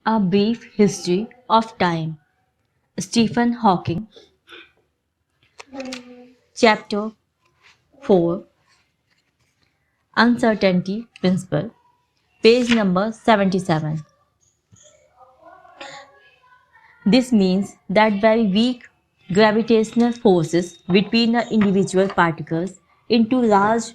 A Brief History of Time. Stephen Hawking. Chapter 4. Uncertainty Principle. Page number 77. This means that very weak gravitational forces between the individual particles into large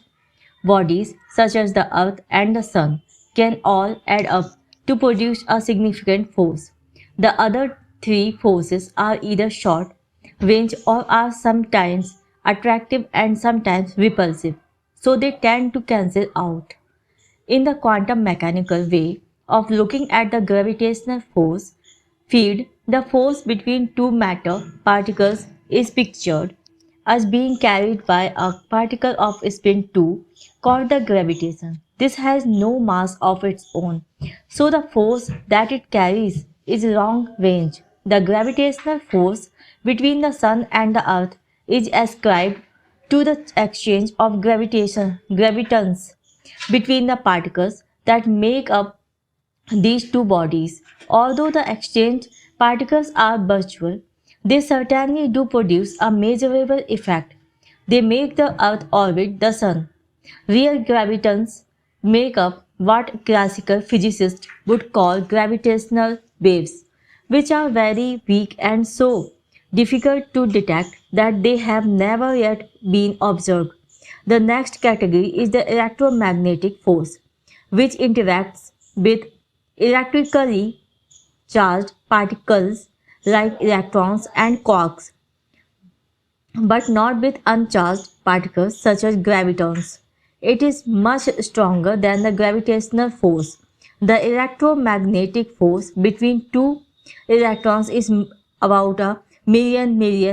bodies such as the Earth and the Sun can all add up to produce a significant force. The other three forces are either short range or are sometimes attractive and sometimes repulsive, so they tend to cancel out. In the quantum mechanical way of looking at the gravitational force field, the force between two matter particles is pictured as being carried by a particle of spin 2 called the gravitation. This has no mass of its own, so the force that it carries is long range. The gravitational force between the sun and the earth is ascribed to the exchange of gravitons between the particles that make up these two bodies. Although the exchange particles are virtual, they certainly do produce a measurable effect. They make the Earth orbit the Sun. Real gravitons make up what classical physicists would call gravitational waves, which are very weak and so difficult to detect that they have never yet been observed. The next category is the electromagnetic force, which interacts with electrically charged particles like electrons and quarks, but not with uncharged particles such as gravitons. It is much stronger than the gravitational force. The electromagnetic force between two electrons is about a million,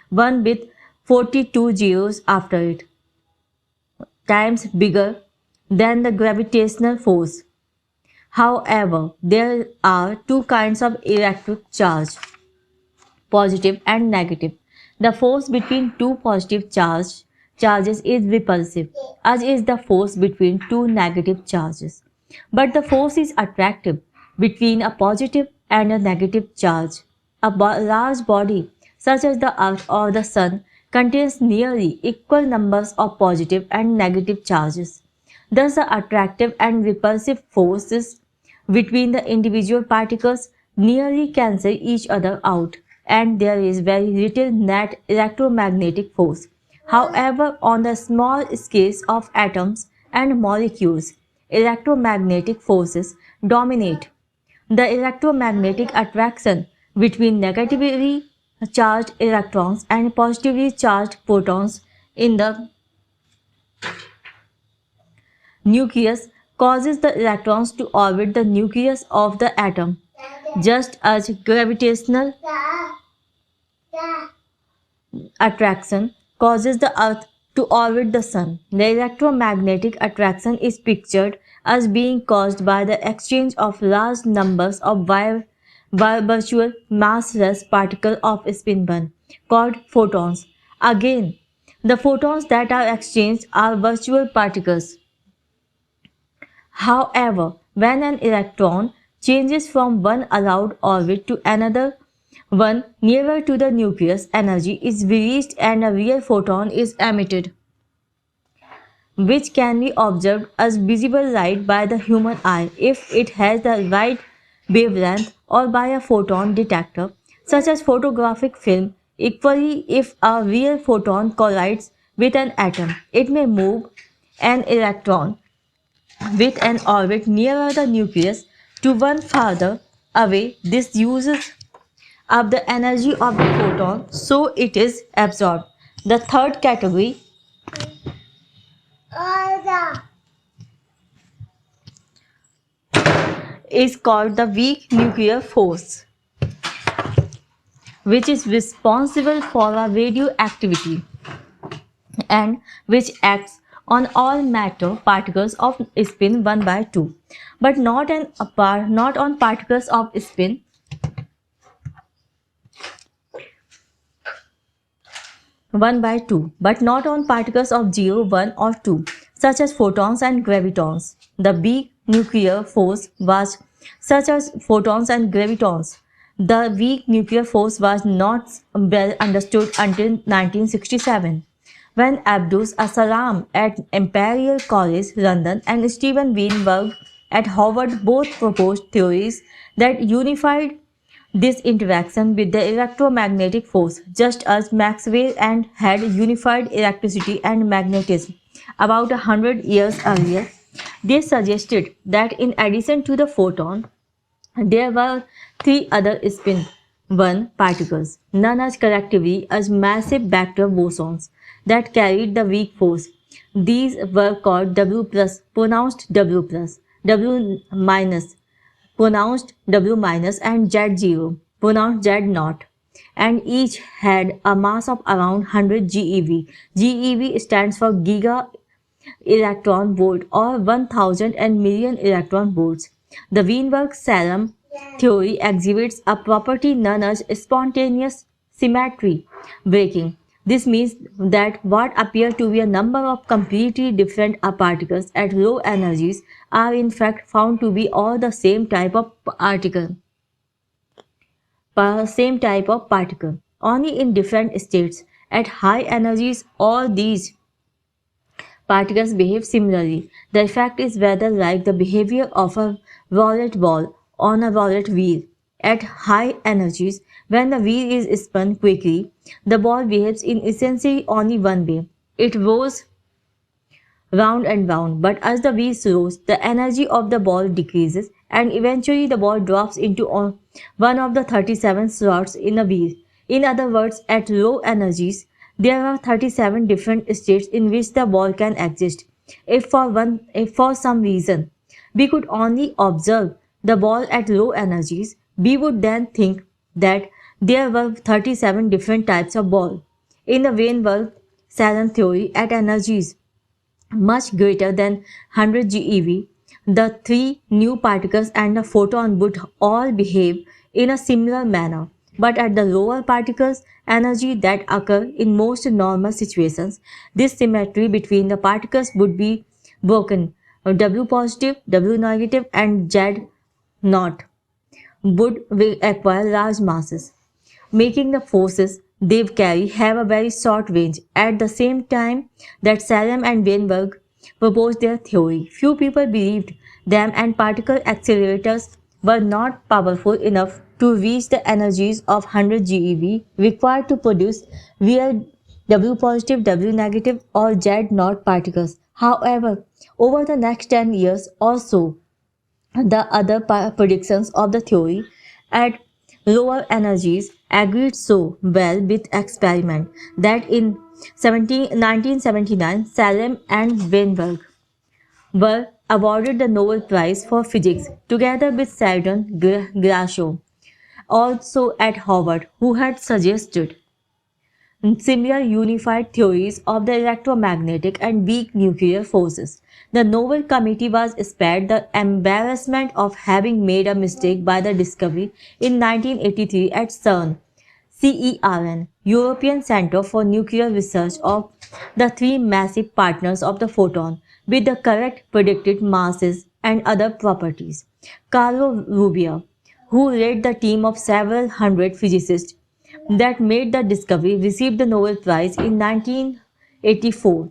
one with 42 zeros after it, times bigger than the gravitational force. However, there are two kinds of electric charge, positive and negative. The force between two positive charges is repulsive, as is the force between two negative charges. But the force is attractive between a positive and a negative charge. A large body, such as the Earth or the Sun, contains nearly equal numbers of positive and negative charges. Thus, the attractive and repulsive forces between the individual particles nearly cancel each other out, and there is very little net electromagnetic force. However, on the small scales of atoms and molecules, electromagnetic forces dominate. The electromagnetic attraction between negatively charged electrons and positively charged protons in the nucleus causes the electrons to orbit the nucleus of the atom, just as gravitational attraction causes the earth to orbit the sun. The electromagnetic attraction is pictured as being caused by the exchange of large numbers of virtual massless particles of spin 1 called photons. Again, the photons that are exchanged are virtual particles. However, when an electron changes from one allowed orbit to another one nearer to the nucleus, energy is released and a real photon is emitted, which can be observed as visible light by the human eye if it has the right wavelength, or by a photon detector such as photographic film. Equally, if a real photon collides with an atom, it may move an electron with an orbit nearer the nucleus to one farther away. This uses up the energy of the photon, so it is absorbed. The third category is called the weak nuclear force, which is responsible for a radioactivity and which acts on all matter particles of spin 1 by 2, but not on particles of spin 1 by 2, but not on particles of 0, 1 or 2, such as photons and gravitons. The weak nuclear force was such as photons and gravitons. The weak nuclear force was not well understood until 1967, when Abdus Assalam at Imperial College London and Steven Weinberg at Harvard both proposed theories that unified this interaction with the electromagnetic force, just as Maxwell and had unified electricity and magnetism about 100 years earlier. They suggested that in addition to the photon, there were three other spin 1 particles, known as collectively as massive vector bosons, that carried the weak force. These were called W plus, W minus, W minus, and Z0, pronounced Z naught, and each had a mass of around 100 GeV. GeV stands for giga electron volt or 1000 and million electron volts. The Weinberg-Salem theory exhibits a property known as spontaneous symmetry breaking. This means that what appear to be a number of completely different particles at low energies are in fact found to be all the same type of particle, only in different states. At high energies, all these particles behave similarly. The effect is rather like the behavior of a roulette ball on a roulette wheel. At high energies, when the wheel is spun quickly, the ball behaves in essentially only one way. It rolls round and round, but as the wheel slows, the energy of the ball decreases and eventually the ball drops into one of the 37 slots in the wheel. In other words, at low energies, there are 37 different states in which the ball can exist. If for some reason we could only observe the ball at low energies, we would then think that there were 37 different types of ball. In the Weinberg-Salem theory, at energies much greater than 100 GeV, the three new particles and the photon would all behave in a similar manner. But at the lower particles energy that occur in most normal situations, this symmetry between the particles would be broken. W positive, W negative, and Z naught would acquire large masses, making the forces they carry have a very short range. At the same time that Salem and Weinberg proposed their theory, few people believed them, and particle accelerators were not powerful enough to reach the energies of 100 GeV required to produce real W positive, W negative, or Z naught particles. However, over the next 10 years or so, the other predictions of the theory at lower energies agreed so well with experiment that in 1979 Salem and Weinberg were awarded the Nobel Prize for Physics together with Sheldon Glashow, also at Harvard, who had suggested similar unified theories of the electromagnetic and weak nuclear forces. The Nobel Committee was spared the embarrassment of having made a mistake by the discovery in 1983 at CERN, European Centre for Nuclear Research, of the three massive partners of the photon with the correct predicted masses and other properties. Carlo Rubbia, who led the team of several hundred physicists that made the discovery, received the Nobel Prize in 1984,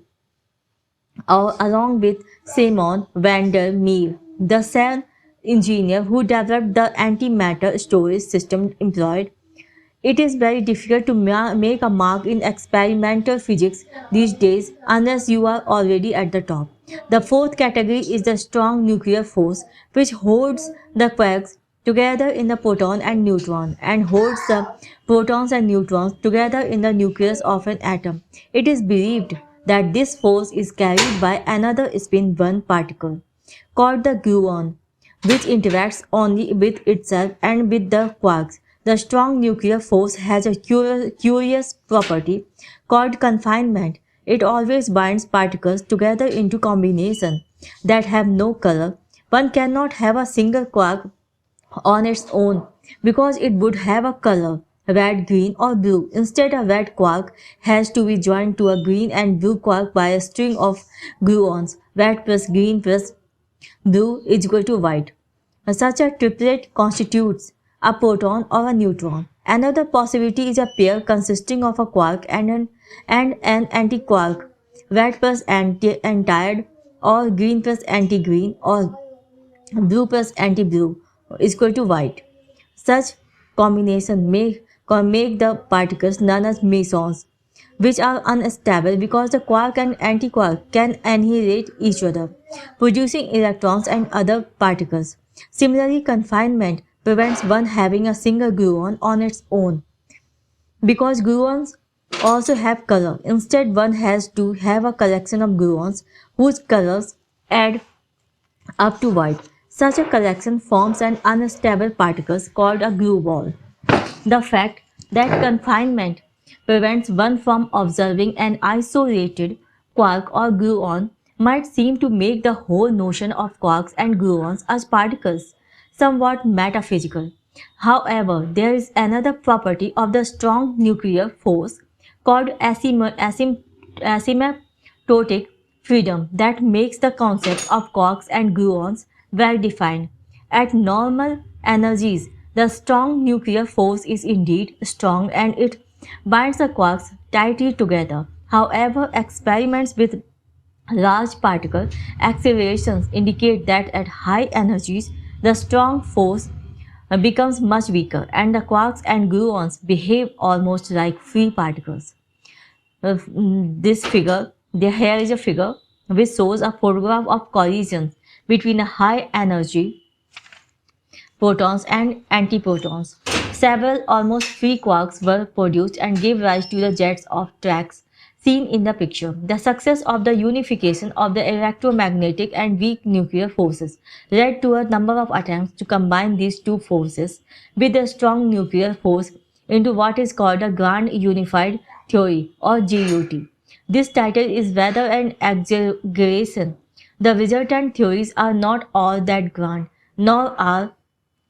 along with Simon van der Meer, the CERN engineer who developed the antimatter storage system employed. It is very difficult to make a mark in experimental physics these days unless you are already at the top. The fourth category is the strong nuclear force, which holds the quarks together in the proton and neutron and holds the protons and neutrons together in the nucleus of an atom. It is believed that this force is carried by another spin 1 particle called the gluon, which interacts only with itself and with the quarks. The strong nuclear force has a curious property called confinement. It always binds particles together into combinations that have no color. One cannot have a single quark on its own because it would have a color, red, green, or blue. Instead, a red quark has to be joined to a green and blue quark by a string of gluons, red plus green plus Blue is equal to white. Such a triplet constitutes a proton or a neutron. Another possibility is a pair consisting of a quark and an antiquark, red plus antired, or green plus anti-green, or blue plus anti-blue is equal to white. Such combination make the particles known as mesons, which are unstable because the quark and antiquark can annihilate each other, producing electrons and other particles. Similarly, confinement prevents one having a single gluon on its own because gluons also have color. Instead, one has to have a collection of gluons whose colors add up to white. Such a collection forms an unstable particle called a glue ball. The fact that confinement prevents one from observing an isolated quark or gluon might seem to make the whole notion of quarks and gluons as particles somewhat metaphysical. However, there is another property of the strong nuclear force called asymptotic freedom that makes the concept of quarks and gluons well defined. At normal energies, the strong nuclear force is indeed strong and it binds the quarks tightly together. However, experiments with large particle accelerations indicate that at high energies, the strong force becomes much weaker and the quarks and gluons behave almost like free particles. This figure, here is a figure which shows a photograph of collisions between a high energy protons and antiprotons. Several almost free quarks were produced and gave rise to the jets of tracks seen in the picture. The success of the unification of the electromagnetic and weak nuclear forces led to a number of attempts to combine these two forces with a strong nuclear force into what is called a Grand Unified Theory or GUT. This title is rather an exaggeration. The resultant theories are not all that grand, nor are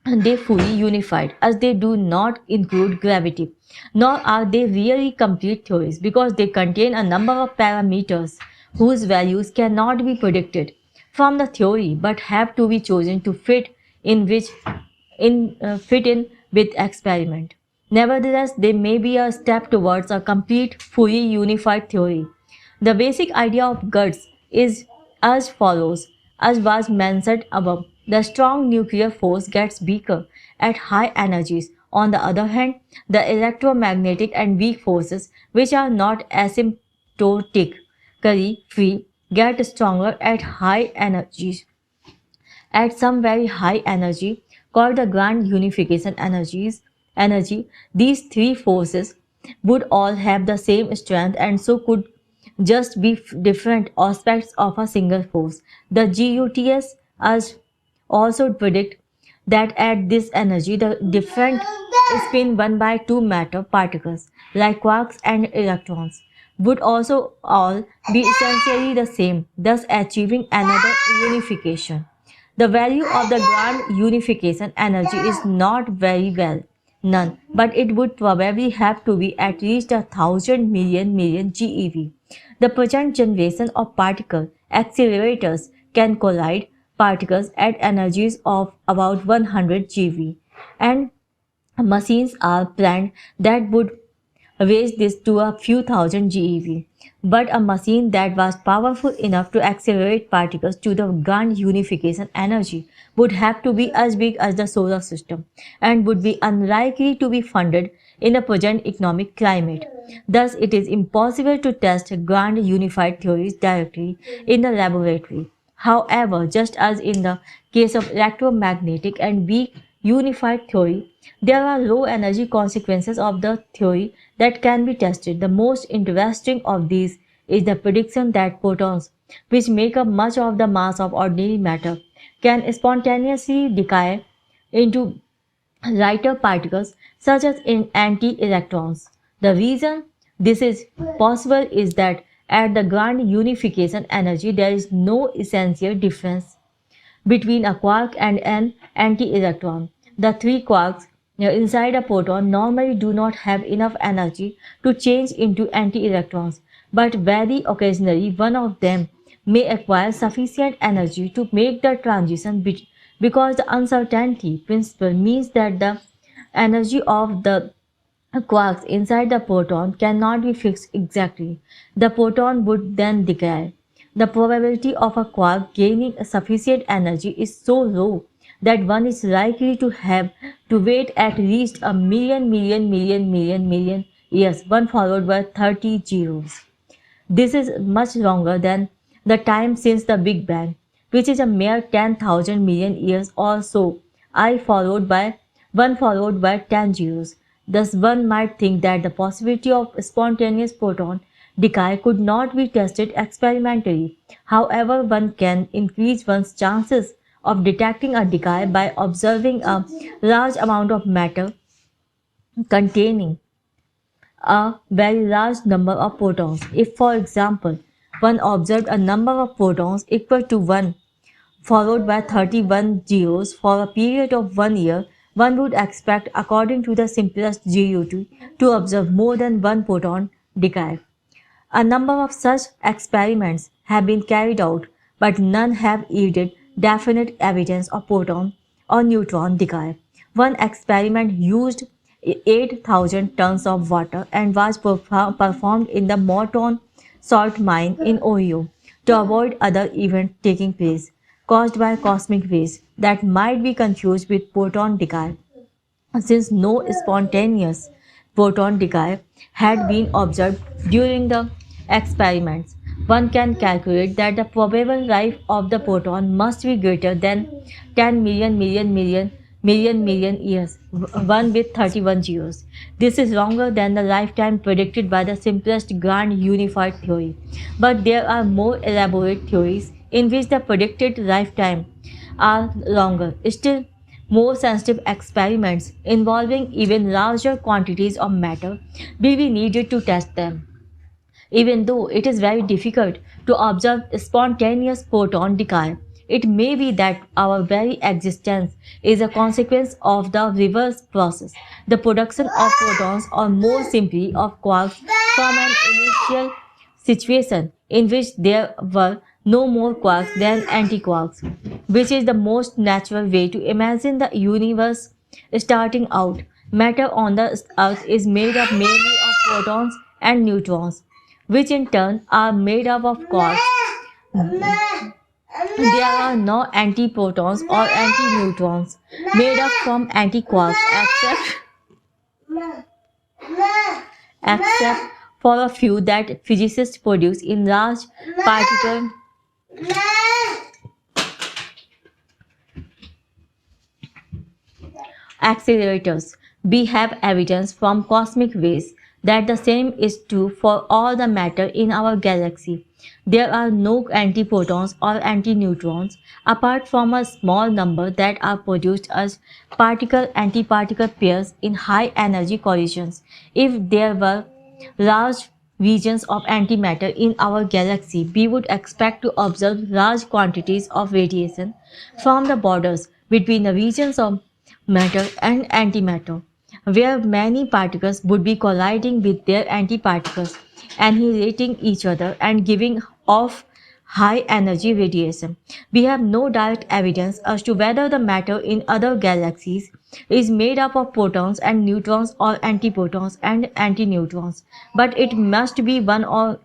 they fully unified as they do not include gravity, nor are they really complete theories because they contain a number of parameters whose values cannot be predicted from the theory but have to be chosen to fit in with experiment. Nevertheless, they may be a step towards a complete, fully unified theory. The basic idea of guts is as follows. As was mentioned above, the strong nuclear force gets weaker at high energies. On the other hand, the electromagnetic and weak forces, which are not asymptotically free, get stronger at high energies. At some very high energy, called the grand unification energy, these three forces would all have the same strength and so could just be different aspects of a single force. The GUTS as also predict that at this energy, the different spin 1 by 2 matter particles like quarks and electrons would also all be essentially the same, thus achieving another unification. The value of the grand unification energy is not very well known, but it would probably have to be at least 1,000 million GeV. The present generation of particle accelerators can collide particles at energies of about 100 GeV, and machines are planned that would raise this to a few thousand GeV. But a machine that was powerful enough to accelerate particles to the grand unification energy would have to be as big as the solar system and would be unlikely to be funded in the present economic climate. Thus, it is impossible to test grand unified theories directly in the laboratory. However, just as in the case of electromagnetic and weak unified theory, there are low energy consequences of the theory that can be tested. The most interesting of these is the prediction that protons, which make up much of the mass of ordinary matter, can spontaneously decay into lighter particles such as in anti-electrons. The reason this is possible is that at the grand unification energy there is no essential difference between a quark and an anti-electron. The three quarks inside a proton normally do not have enough energy to change into anti-electrons, but very occasionally one of them may acquire sufficient energy to make the transition because the uncertainty principle means that the energy of the quarks inside the proton cannot be fixed exactly. The proton would then decay. The probability of a quark gaining sufficient energy is so low that one is likely to have to wait at least a million years, one followed by 30 zeros. This is much longer than the time since the Big Bang, which is a mere 10,000 million years or so. I followed by 1 followed by 10 zeros. Thus, one might think that the possibility of spontaneous proton decay could not be tested experimentally. However, one can increase one's chances of detecting a decay by observing a large amount of matter containing a very large number of protons. If, for example, one observed a number of protons equal to 1 followed by 31 zeros for a period of 1 year, one would expect, according to the simplest GUT, to observe more than one proton decay. A number of such experiments have been carried out, but none have yielded definite evidence of proton or neutron decay. One experiment used 8,000 tons of water and was performed in the Morton salt mine in Ohio to avoid other events taking place caused by cosmic rays that might be confused with proton decay. Since no spontaneous proton decay had been observed during the experiments, one can calculate that the probable life of the proton must be greater than 10 million years, one with 31 zeros. This is longer than the lifetime predicted by the simplest grand unified theory. But there are more elaborate theories in which the predicted lifetime are longer. Still, more sensitive experiments involving even larger quantities of matter will be needed to test them. Even though it is very difficult to observe spontaneous proton decay, it may be that our very existence is a consequence of the reverse process, the production of protons or more simply of quarks from an initial situation in which there were no more quarks than antiquarks, which is the most natural way to imagine the universe starting out. Matter on the earth is made up mainly of protons and neutrons, which in turn are made up of quarks. There are no antiprotons or antineutrons made up from antiquarks except for a few that physicists produce in large particle accelerators. We have evidence from cosmic rays that the same is true for all the matter in our galaxy. There are no antiprotons or antineutrons apart from a small number that are produced as particle-antiparticle pairs in high energy collisions. If there were large regions of antimatter in our galaxy, we would expect to observe large quantities of radiation from the borders between the regions of matter and antimatter, where many particles would be colliding with their antiparticles, annihilating each other and giving off high energy radiation. We have no direct evidence as to whether the matter in other galaxies is made up of protons and neutrons or antiprotons and antineutrons, but it must be one or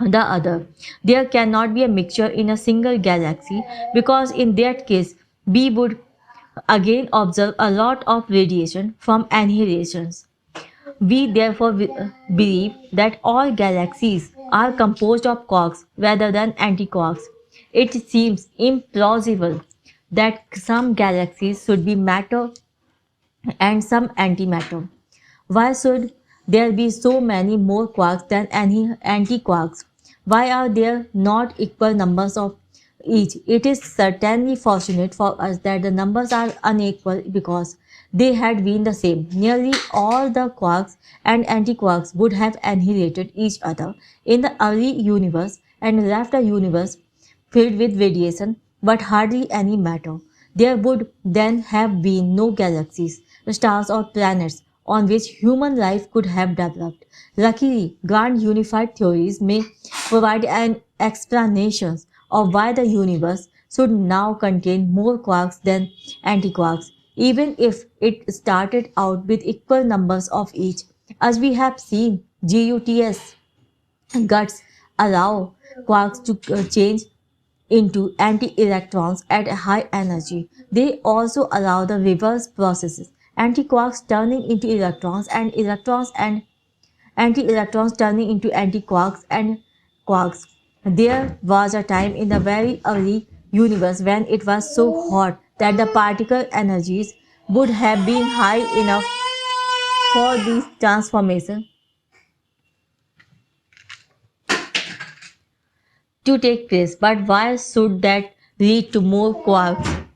the other. There cannot be a mixture in a single galaxy because in that case we would again observe a lot of radiation from annihilations. We therefore believe that all galaxies are composed of quarks rather than antiquarks. It seems implausible that some galaxies should be matter and some antimatter. Why should there be so many more quarks than any antiquarks? Why are there not equal numbers of each? It is certainly fortunate for us that the numbers are unequal because they had been the same. Nearly all the quarks and antiquarks would have annihilated each other in the early universe and left a universe filled with radiation but hardly any matter. There would then have been no galaxies, stars, or planets on which human life could have developed. Luckily, grand unified theories may provide an explanations of why the universe should now contain more quarks than antiquarks, even if it started out with equal numbers of each. As we have seen, GUTS guts allow quarks to change into anti-electrons at a high energy. They also allow the reverse processes, antiquarks turning into electrons and anti-electrons turning into antiquarks and quarks. There was a time in the very early universe when it was so hot that the particle energies would have been high enough for these transformations to take place. But why should that lead to more quarks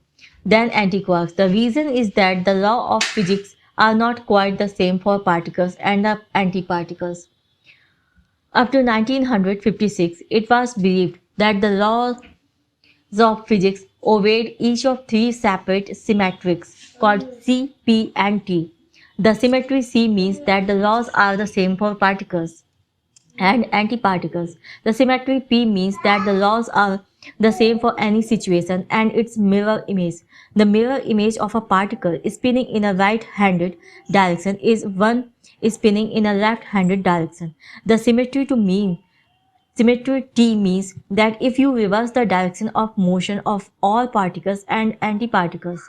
than antiquarks? The reason is that the law of physics are not quite the same for particles and the antiparticles. Up to 1956, it was believed that the laws of physics obeyed each of three separate symmetrics called C, P, and T. The symmetry C means that the laws are the same for particles and antiparticles. The symmetry P means that the laws are the same for any situation and its mirror image. The mirror image of a particle spinning in a right-handed direction is one spinning in a left-handed direction. The symmetry T means that if you reverse the direction of motion of all particles and antiparticles,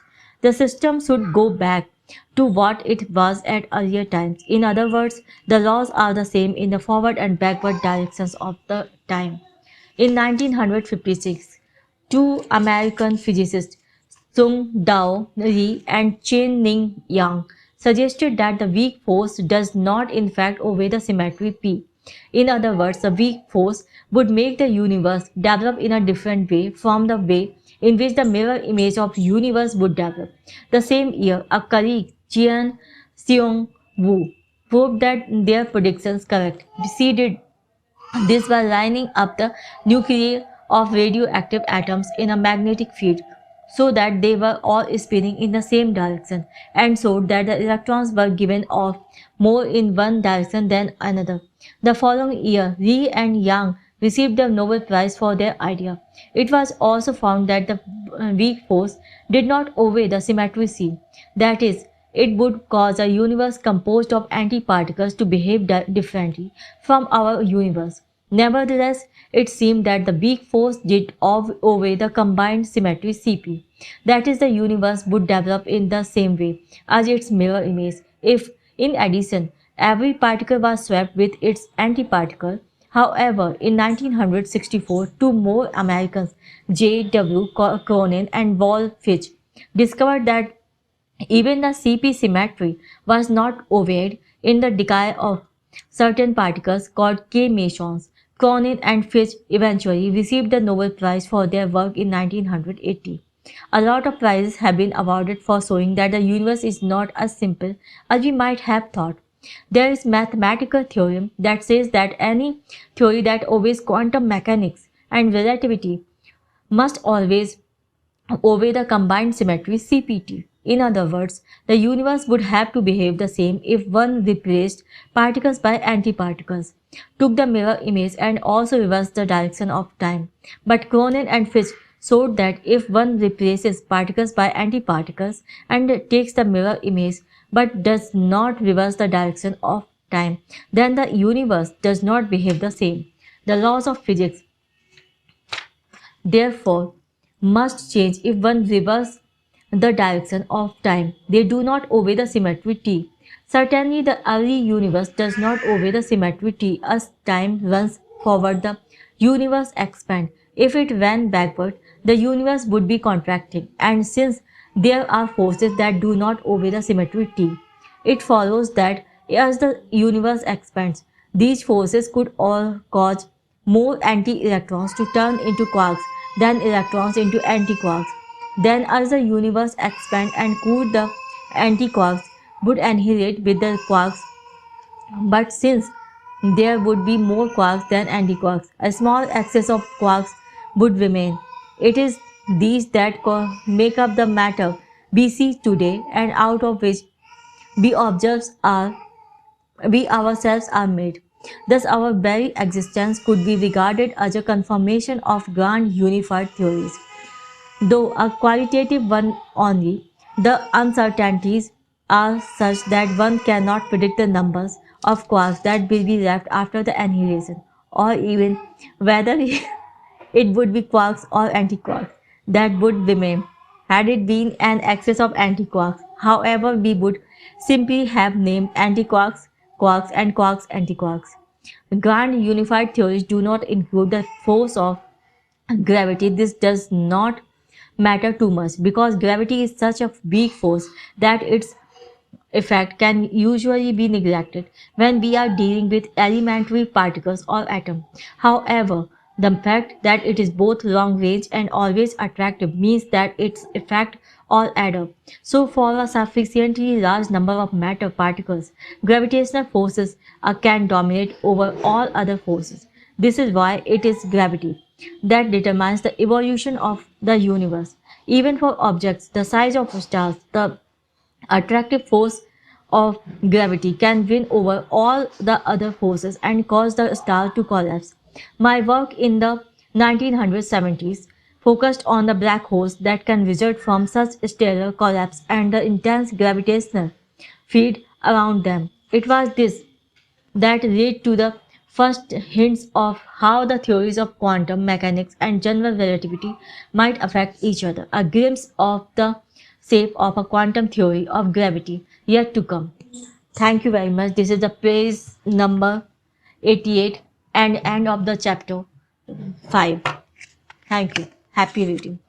the system should go back to what it was at earlier times. In other words, the laws are the same in the forward and backward directions of the time. In 1956, two American physicists, Sung Dao Lee and Chen Ning Yang, suggested that the weak force does not in fact obey the symmetry P. In other words, the weak force would make the universe develop in a different way from the way in which the mirror image of universe would develop. The same year, a colleague, Jian Seong Wu, proved that their predictions correct. She did this by lining up the nuclei of radioactive atoms in a magnetic field so that they were all spinning in the same direction and showed that the electrons were given off more in one direction than another. The following year, Lee and Yang received the Nobel Prize for their idea. It was also found that the weak force did not obey the symmetry C. That is, it would cause a universe composed of antiparticles to behave differently from our universe. Nevertheless, it seemed that the weak force did obey the combined symmetry CP. That is, the universe would develop in the same way as its mirror image if, in addition, every particle was swept with its antiparticle. However, in 1964, two more Americans, J. W. Cronin and Wal Fitch, discovered that even the CP symmetry was not obeyed in the decay of certain particles called K-mesons. Cronin and Fitch eventually received the Nobel Prize for their work in 1980. A lot of prizes have been awarded for showing that the universe is not as simple as we might have thought. There is mathematical theorem that says that any theory that obeys quantum mechanics and relativity must always obey the combined symmetry CPT. In other words, the universe would have to behave the same if one replaced particles by antiparticles, took the mirror image and also reversed the direction of time. But Cronin and Fitch showed that if one replaces particles by antiparticles and takes the mirror image but does not reverse the direction of time, then the universe does not behave the same. The laws of physics, therefore, must change if one reverses the direction of time. They do not obey the symmetry T. Certainly, the early universe does not obey the symmetry T. As time runs forward, the universe expands. If it ran backward, the universe would be contracting. And since there are forces that do not obey the symmetry T, it follows that as the universe expands, these forces could all cause more anti-electrons to turn into quarks than electrons into antiquarks. Then as the universe expands and cools, the antiquarks would annihilate with the quarks. But since there would be more quarks than antiquarks, a small excess of quarks would remain. It is these that make up the matter we see today and out of which we observe are we ourselves are made. Thus, our very existence could be regarded as a confirmation of grand unified theories. Though a qualitative one only, the uncertainties are such that one cannot predict the numbers of quarks that will be left after the annihilation, or even whether it would be quarks or antiquarks that would remain. Had it been an excess of antiquarks, however, we would simply have named antiquarks quarks and quarks antiquarks. Grand unified theories do not include the force of gravity. This does not matter too much because gravity is such a weak force that its effect can usually be neglected when we are dealing with elementary particles or atoms. However, the fact that it is both long range and always attractive means that its effect all add up. So for a sufficiently large number of matter particles, gravitational forces can dominate over all other forces. This is why it is gravity that determines the evolution of the universe. Even for objects the size of stars, the attractive force of gravity can win over all the other forces and cause the star to collapse. My work in the 1970s focused on the black holes that can result from such stellar collapse and the intense gravitational field around them. It was this that led to the first hints of how the theories of quantum mechanics and general relativity might affect each other, a glimpse of the shape of a quantum theory of gravity yet to come. Thank you very much. This is the page number 88 and end of the chapter 5. Thank you. Happy reading.